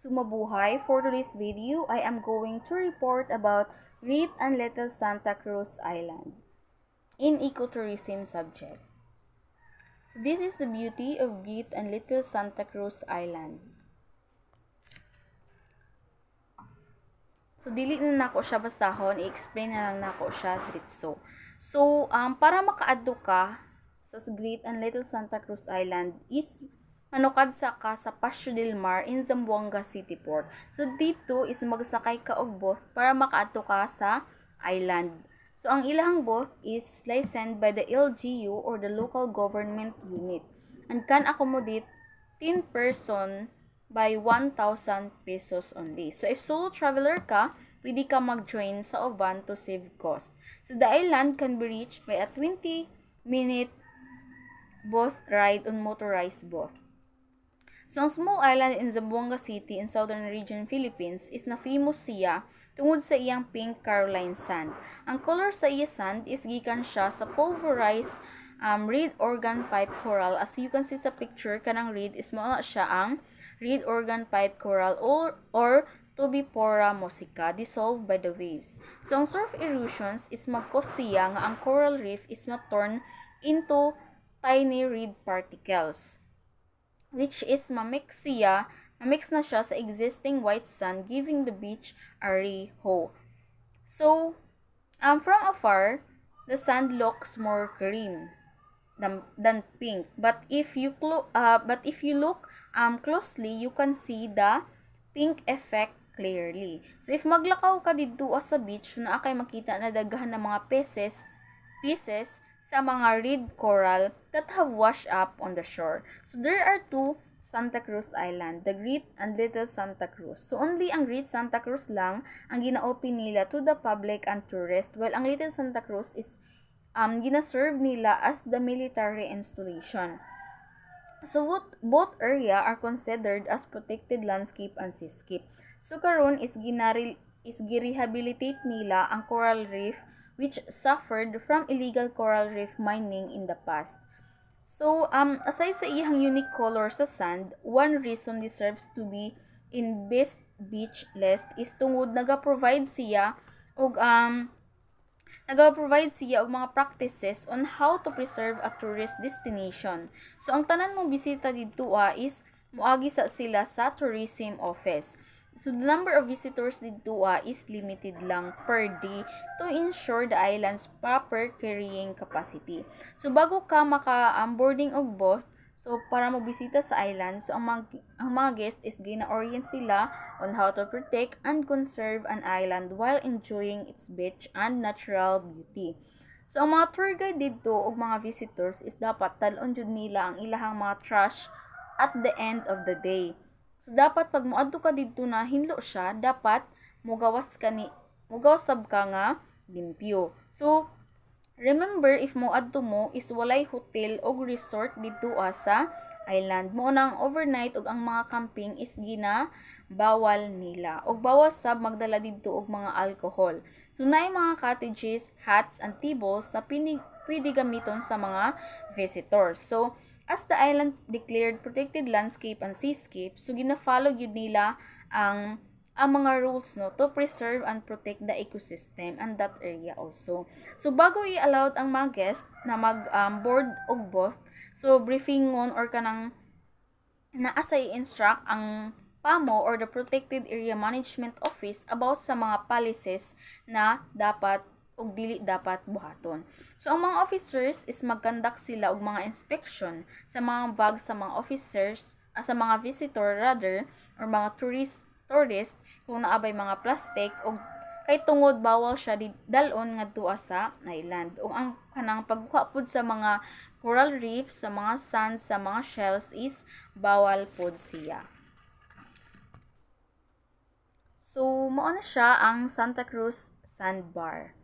Sumabuhay! For today's video, I am going to report about Great and Little Santa Cruz Island in ecotourism subject. So this is the beauty of Great and Little Santa Cruz Island. So dili na nako siya basahon, i-explain na lang nako siya diretso. So para makaadto ka sa Great and Little Santa Cruz Island is manukad sa ka sa Paso del Mar in Zamboanga City Port. So dito is magsakay ka og boat para makaadto ka sa island. So ang ilahang boat is licensed by the LGU or the local government unit and can accommodate 10 person by 1,000 pesos only. So if solo traveler ka, pwede ka mag-join sa van to save cost. So the island can be reached by a 20-minute boat ride on motorized boat. So ang small island in Zamboanga City in southern region Philippines is na famous siya tungod sa iyang pink Caroline sand. Ang color sa iya sand is gikan siya sa pulverized reed organ pipe coral. As you can see sa picture, kanang reed is mao siya ang reed organ pipe coral or Tubipora musica dissolved by the waves. So ang surf erosions is mag-cause siya nga ang coral reef is ma-turn into tiny reed particles, which is mamix na siya sa existing white sand, giving the beach a reho. So, from afar, the sand looks more cream than pink. But if you look closely, you can see the pink effect clearly. So, if maglakaw ka dito sa beach, na kay makita na daghan ng mga pieces sa mga reed coral that have washed up on the shore. So there are two Santa Cruz Island, the Great and Little Santa Cruz. So only ang Great Santa Cruz lang ang gina-open nila to the public and tourists, while ang Little Santa Cruz is gina-serve nila as the military installation. So both area are considered as protected landscape and seascape. So karon is gi-rehabilitate nila ang coral reef which suffered from illegal coral reef mining in the past. So, aside sa iyang unique color sa sand, one reason deserves to be in best beach list is tungod naga-provide siya og mga practices on how to preserve a tourist destination. So, ang tanan mong bisita dito is moagi sila sa tourism office. So, the number of visitors dito is limited lang per day to ensure the island's proper carrying capacity. So, bago ka maka-boarding og boat, so para magbisita sa island, so ang mga guests is gina-orient sila on how to protect and conserve an island while enjoying its beach and natural beauty. So, ang mga tour guide dito og mga visitors is dapat talon jud nila ang ilahang mga trash at the end of the day. So, dapat pag moadto ka dito na hinlo siya, dapat mugawasab ka nga limpyo. So, remember, if moadto mo is walay hotel o resort dito sa island. Mo nang overnight og ang mga camping is bawal nila. Og bawal sab magdala dito og mga alcohol. So, naay mga cottages, huts, and tables na pwede gamiton sa mga visitors. So, as the island declared protected landscape and seascape, so gina-follow yun nila ang mga rules to preserve and protect the ecosystem and that area also. So bago i-allowed ang mga guests na mag-board og boat, so briefingon or kanang naasa i-instruct ang PAMO or the Protected Area Management Office about sa mga policies na dapat ug dili dapat buhaton. So ang mga officers is mag-conduct sila og mga inspection sa mga bag sa mga officers, sa mga visitor rather or mga tourist kung naabay mga plastic og kay tungod bawal siya dalon ngadto sa island. Ug ang kanang pagkuha pud sa mga coral reef, sa mga sands, sa mga shells is bawal pud siya. So mao na siya ang Santa Cruz Sandbar.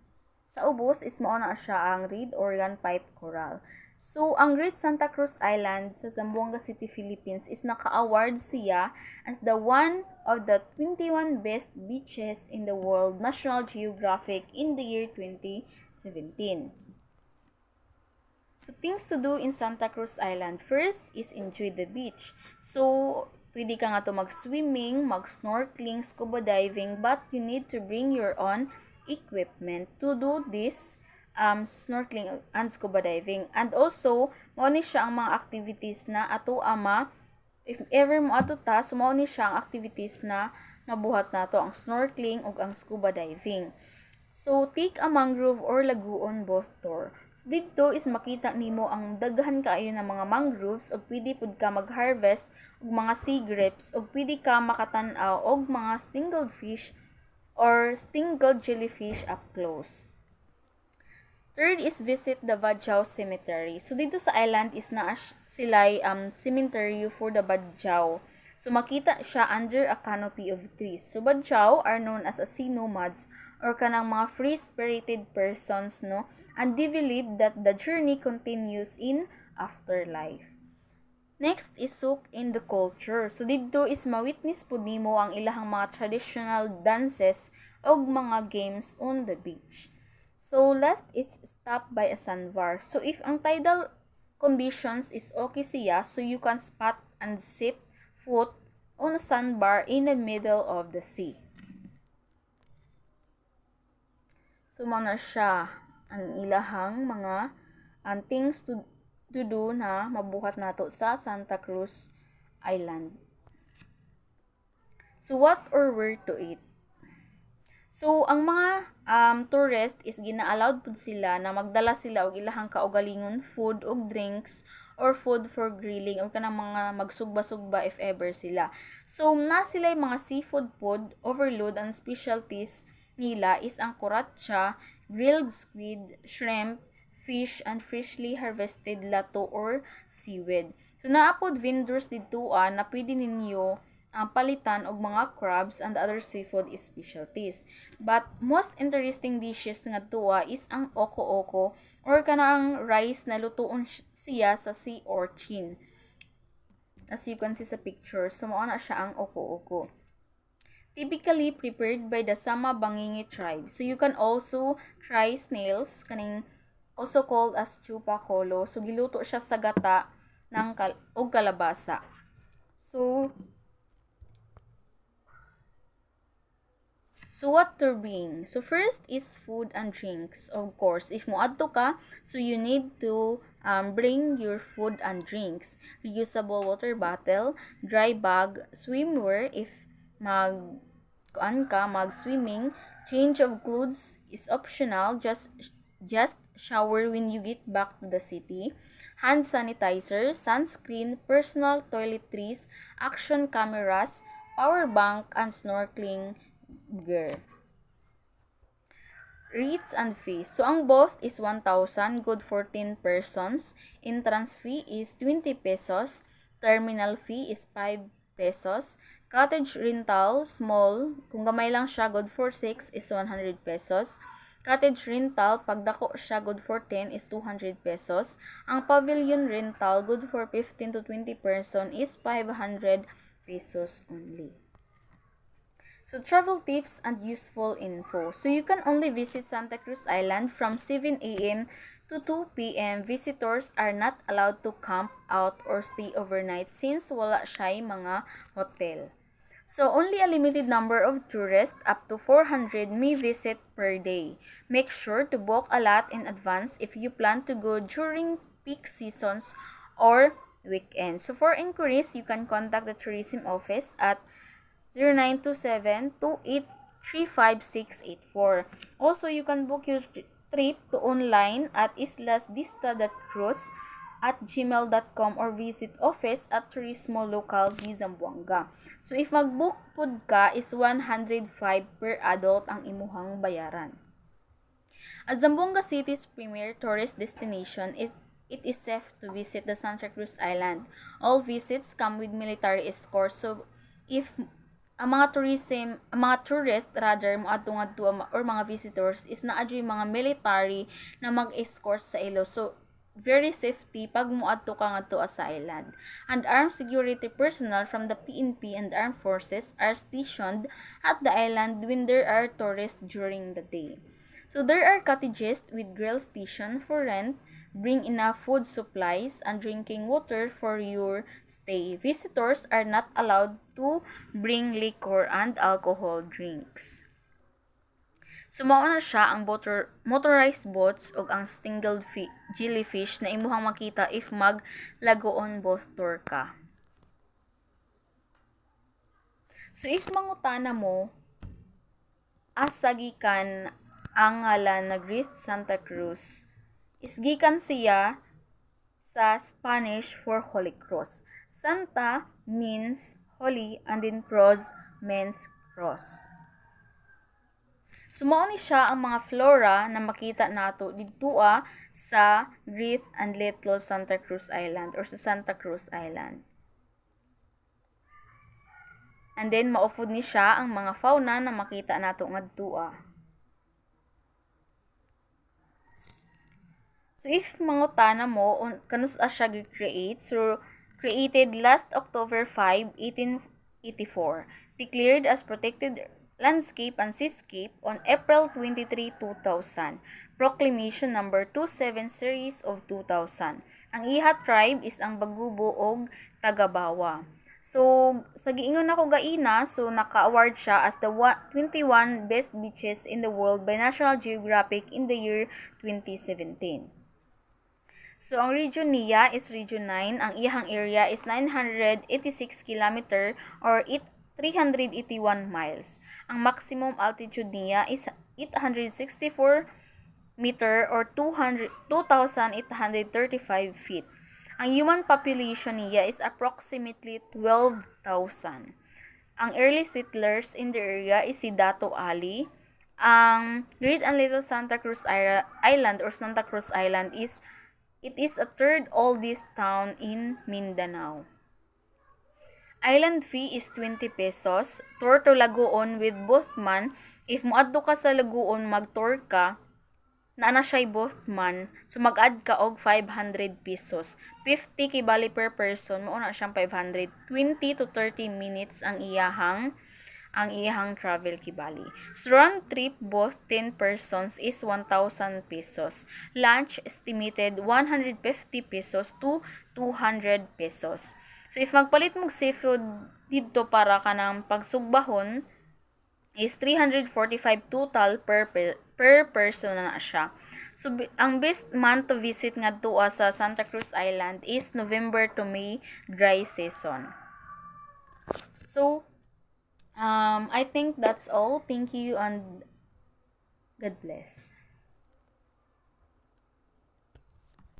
Sa ubos is mao na siya ang reed organ pipe coral. So, ang Great Santa Cruz Island sa Zamboanga City, Philippines is naka-award siya as the one of the 21 best beaches in the world, National Geographic, in the year 2017. So, things to do in Santa Cruz Island. First is enjoy the beach. So, Pwede ka nga to mag-swimming, mag-snorkeling, scuba diving, but you need to bring your own equipment to do this snorkeling and scuba diving. And also, mao ni siya ang mga activities na ato ama if ever mo ato ta, so mao ni siya ang activities na mabuhat nato ang snorkeling ug ang scuba diving. So, take a mangrove or lagoon both tour. So, dito is makita nimo ang daghan kaayo ng mga mangroves ug pwede pud ka mag-harvest og mga sea grapes ug pwede ka makatan-aw og mga stinged fish or stinged jellyfish up close. Third is visit the Badjao Cemetery. So, dito sa island is na sila'y cemetery for the Badjao. So, makita siya under a canopy of trees. So, Badjao are known as a sea nomads or kanang mga free-spirited persons, no? And they believe that the journey continues in afterlife. Next is soak in the culture. So, dito is mawitness po nimo ang ilahang mga traditional dances o mga games on the beach. So, last is stop by a sandbar. So, if ang tidal conditions is okay siya, so you can spot and sit foot on a sandbar in the middle of the sea. So, mana siya ang ilahang mga things to do na mabuhat nato sa Santa Cruz Island. So, what or where to eat? So, ang mga tourist is gina-allowed pud sila na magdala sila og ilahang kaugalingon food og drinks or food for grilling or kanang mga magsugba-sugba if ever sila. So, na sila mga seafood food, overload and specialties nila is ang kuratsa, grilled squid, shrimp, fish, and freshly harvested lato or seaweed. So, naapod vendors dito na pwede ninyo ang palitan og mga crabs and other seafood specialties. But most interesting dishes nga tuwa is ang oko-oko or kanang rice na lutoon siya sa sea urchin. As you can see sa picture, so mao na siya ang oko-oko. Typically prepared by the Sama Bangingi tribe. So you can also try snails, kaning also called as chupa kolo. So giluto siya sa gata ng og kalabasa. So what to bring? So first is food and drinks. Of course, if moadto ka, so you need to bring your food and drinks. Reusable water bottle, dry bag, swimwear if mag-swimming. Change of clothes is optional. Just shower when you get back to the city. Hand sanitizer, sunscreen, personal toiletries, action cameras, power bank, and snorkeling gear. Rates and fees. So, ang both is 1,000, good for 10 persons. Entrance fee is 20 pesos. Terminal fee is 5 pesos. Cottage rental, small, kung gamay lang siya, good for 6 is 100 pesos. Cottage rental, pagdako siya, good for 10 is 200 pesos. Ang pavilion rental, good for 15 to 20 person is 500 pesos only. So, travel tips and useful info. So, you can only visit Santa Cruz Island from 7 a.m. to 2 p.m. Visitors are not allowed to camp out or stay overnight since wala siya'y mga hotel. So, only a limited number of tourists, up to 400, may visit per day. Make sure to book a lot in advance if you plan to go during peak seasons or weekends. So, for inquiries, you can contact the tourism office at 0927-2835-684. Also, you can book your trip to online at islasdista.cruz@gmail.com or visit office at Turismo Local di Zamboanga. So, if mag-book pud ka is 105 per adult ang imuhang bayaran. As Zamboanga City's premier tourist destination, it is safe to visit the Santa Cruz Island. All visits come with military escort. So, if ang mga tourist moadto or mga visitors is naadyo mga military na mag-escort sa ilo. So, very safety pag moadto ka ngadto sa island. And armed security personnel from the PNP and armed forces are stationed at the island when there are tourists during the day. So, there are cottages with grill station for rent, Bring enough food supplies and drinking water for your stay. Visitors are not allowed to bring liquor and alcohol drinks. Sumao na siya ang motorized boats ug ang stinged jellyfish na imuhang makita if mag-Lagoon boat tour ka. So if mangutana mo, asa gikan ang ngalan na Great Santa Cruz, isgikan siya sa Spanish for Holy Cross. Santa means holy and then cross means cross. Sumao ni siya ang mga flora na makita nato didtua sa Great and Little Santa Cruz Island or sa Santa Cruz Island. And then maupod ni siya ang mga fauna na makita nato ngadtua. So if mangutana mo kanus siya gi-create, so created last October 5, 1884, declared as protected landscape and seascape on April 23, 2000. Proclamation number 27 series of 2000. Ang iha tribe is ang Bagubo og Tagabawa. So, sa giingon ako gaina, so naka-award siya as the 21 best beaches in the world by National Geographic in the year 2017. So, ang region niya is Region 9. Ang iyang area is 986 km or 381 miles. Ang maximum altitude niya is 864 meter or 2,835 feet. Ang human population niya is approximately 12,000. Ang early settlers in the area is si Dato Ali. Ang Great and Little Santa Cruz Island or Santa Cruz Island is a third oldest town in Mindanao. Island fee is 20 pesos. Tour to Lagoon with both man. If moadto ka sa Lagoon, mag-tour ka, na siya'y both man, so mag-add ka og 500 pesos. 50 kibali per person, mauna siyang 500. 20 to 30 minutes ang iyahang travel kibali. So round trip both 10 persons is 1,000 pesos. Lunch estimated 150 pesos to 200 pesos. So if magpalit mong seafood dito para ka ng pagsugbahon is 345 total per person na siya. So ang best month to visit ngadto sa Santa Cruz Island is November to May, dry season. So I think that's all. Thank you and God bless.